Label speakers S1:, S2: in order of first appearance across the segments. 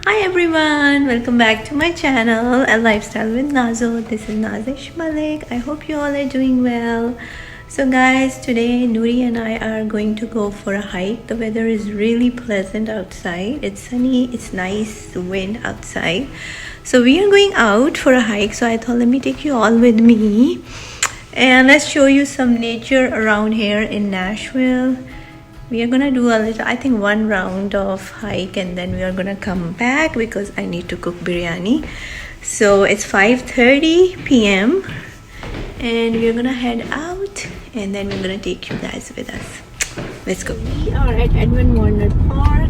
S1: Hi everyone, welcome back to my channel, A Lifestyle with Nazo. This is Nazish Malik. I hope you all are doing well. So guys, today Nuri and I are going to go for a hike. The weather is really pleasant outside. It's sunny, it's nice wind outside. So we are going out for a hike. So I thought let me take you all with me. And let's show you some nature around here in Nashville. We are gonna do a little, I think one round of hike, and then we are gonna come back because I need to cook biryani. So it's 5:30 p.m. and we're gonna head out, and then we're gonna take you guys with us. Let's go. We are at Edwin Park.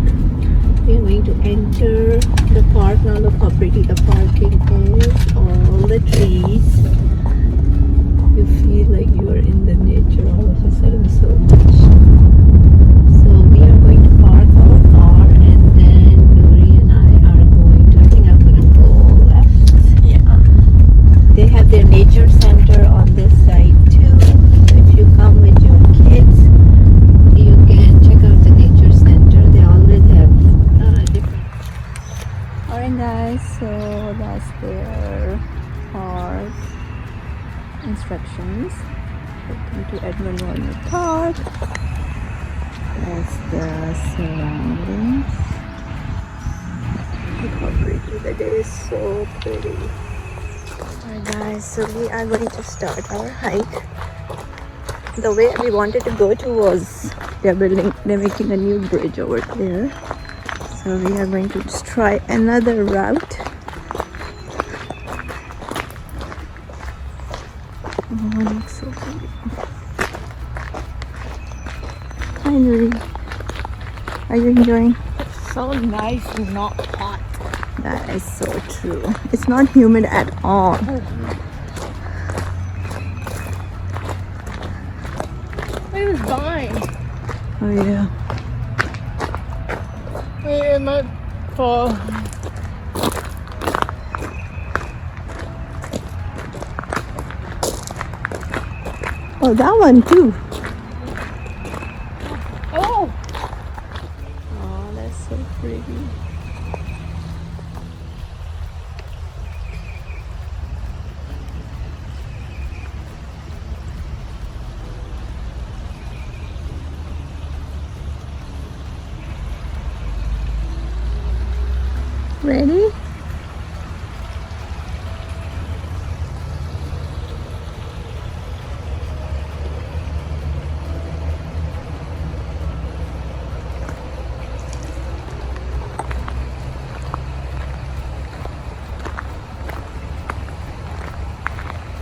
S1: We are going to enter the park. Now look how pretty the parking is. All the trees. You feel like you are in the nature all of a sudden so much. So we are going to park our car, and then Nuri and I are going to, I think I'm going to go left. Yeah. They have their nature center on this side too. So if you come with your kids, you can check out the nature center. They always have different. Alright guys, so that's their park instructions. Welcome to Edwin Park. That's the surroundings. Look how pretty the day is, so pretty. Alright guys, so we are going to start our hike. The way we wanted to go to was they're making a new bridge over there. So we are going to just try another route. Oh, it looks so pretty. Hi Nuri. Are you enjoying?
S2: It's so nice and not hot.
S1: That is so true. It's not humid at all.
S2: It was fine.
S1: Oh yeah.
S2: It might fall.
S1: Oh, that one too.
S2: Oh!
S1: Oh, that's so pretty. Ready?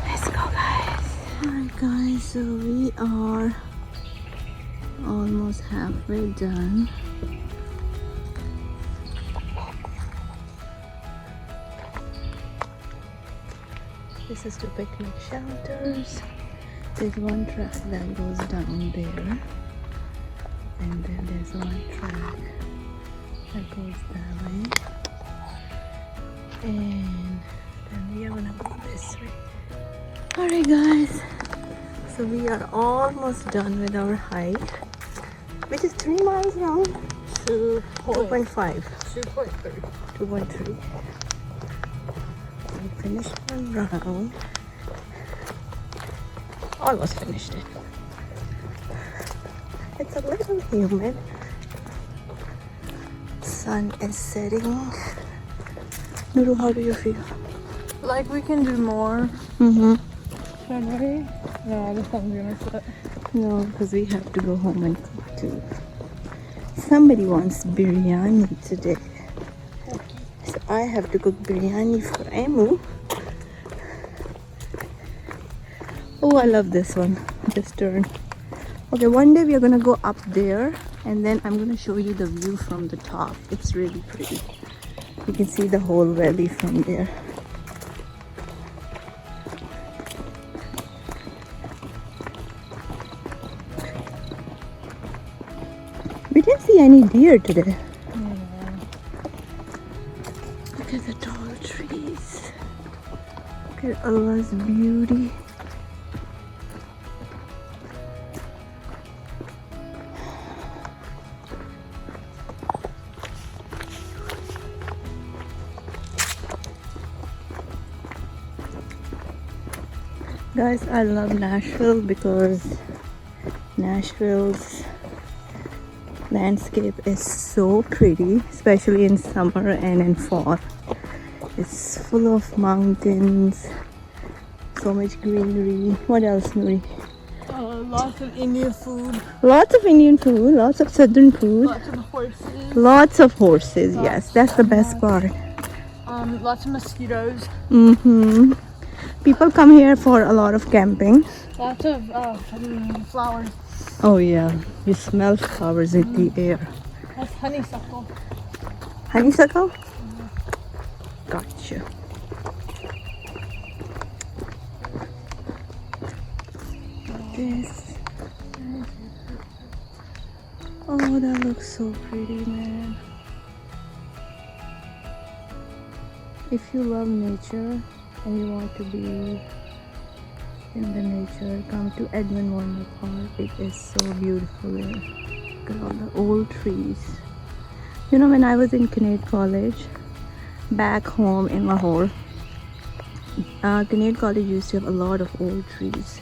S1: Let's go guys. Alright guys, so we are almost halfway done. This is the picnic shelters. There's one track that goes down there, and then there's one track that goes that way, and then we are gonna go this way. Alright guys, so we are almost done with our hike, which is 3 miles long. 2.5.
S2: 2.3.
S1: 2.3. We finished one round. Almost finished it. It's a little humid. Sun is setting. Nuru, how do you feel?
S2: Like we can do more.
S1: Mm-hmm.
S2: Can we? No, the sun's gonna set.
S1: No, because we have to go home and cook too. Somebody wants biryani today. So I have to cook biryani for Emu. Oh, I love this one. This turn. Okay, one day we are gonna go up there, and then I'm gonna show you the view from the top. It's really pretty. You can see the whole valley from there. We didn't see any deer today.
S2: Yeah.
S1: Look at the tall trees. Look at Allah's beauty. Guys, I love Nashville because Nashville's landscape is so pretty, especially in summer and in fall. It's full of mountains, so much greenery. What else, Nuri?
S2: Lots of Indian food.
S1: Lots of Indian food, lots of southern food.
S2: Lots of horses.
S1: Lots of horses, yes, that's the best part.
S2: Lots of mosquitoes.
S1: Mm-hmm. People come here for a lot of camping.
S2: Lots of flowers.
S1: Oh yeah, you smell flowers in the air.
S2: That's honeysuckle.
S1: Honeysuckle? Gotcha. This. Oh, that looks so pretty, man. If you love nature and you want to be in the nature, come to Edwin Wonder Park. It is so beautiful there. Look at all the old trees. You know, when I was in Canadian College back home in Lahore, Canadian College used to have a lot of old trees.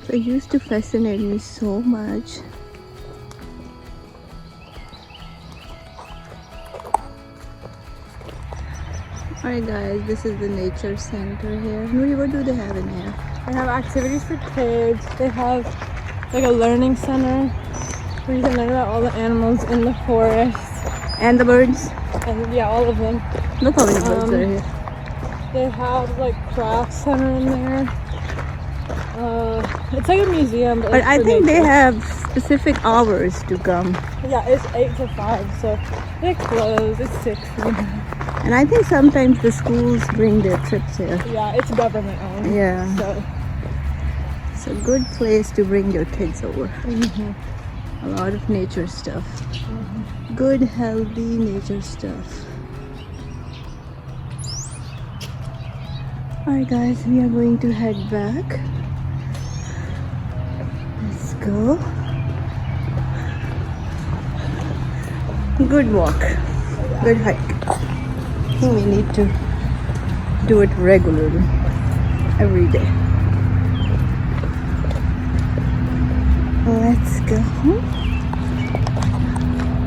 S1: So it used to fascinate me so much. Alright guys, this is the nature center here. Nuri, what do they have in here?
S2: They have activities for kids. They have like a learning center where you can learn about all the animals in the forest.
S1: And the birds?
S2: And yeah, all of them.
S1: Look how many birds are here.
S2: They have like craft center in there. It's like a museum.
S1: But
S2: like,
S1: I
S2: for
S1: think they
S2: nature.
S1: have specific hours to come.
S2: Yeah, it's 8 to 5, so they close. It's 6.
S1: And I think sometimes the schools bring their trips here.
S2: Yeah, it's government owned.
S1: Yeah.
S2: So.
S1: It's a good place to bring your kids over. A lot of nature stuff. Good, healthy nature stuff. Alright guys, we are going to head back. Let's go. Good walk. Good hike. I think we need to do it regularly. Every day. Let's go.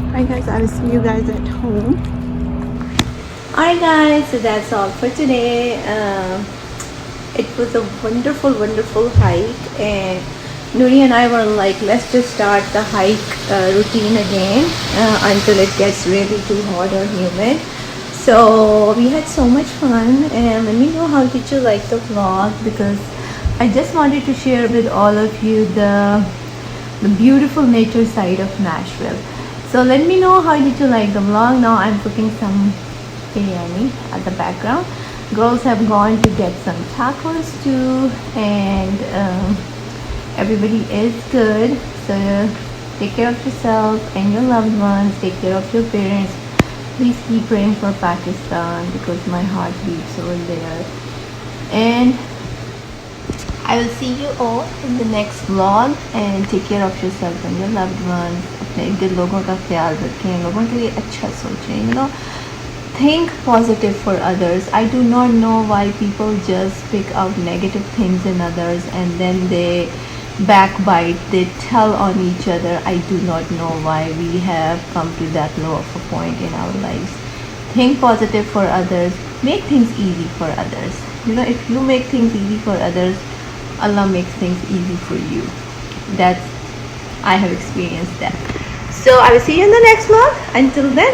S1: Alright guys, I will see you guys at home. Alright guys, so that's all for today. It was a wonderful hike, and Nuri and I were like, let's just start the hike routine again until it gets really too hot or humid. So we had so much fun, and let me know how did you like the vlog, because I just wanted to share with all of you the beautiful nature side of Nashville. So let me know how did you like the vlog. Now I'm cooking some biryani at the background. Girls have gone to get some tacos too, and everybody is good. So take care of yourself and your loved ones. Take care of your parents. Please keep praying for Pakistan, because my heart beats over there. And I will see you all in the next vlog, and take care of yourself and your loved ones. अपने इर्द गिर्द लोगों का ख्याल रखें, लोगों के लिए अच्छा सोचें. You know, think positive for others. I do not know why people just pick out negative things in others and then they backbite, they tell on each other. I do not know why we have come to that low of a point in our lives. Think positive for others. Make things easy for others. You know, if you make things easy for others, Allah makes things easy for you. I have experienced that. So I will see you in the next vlog. Until then,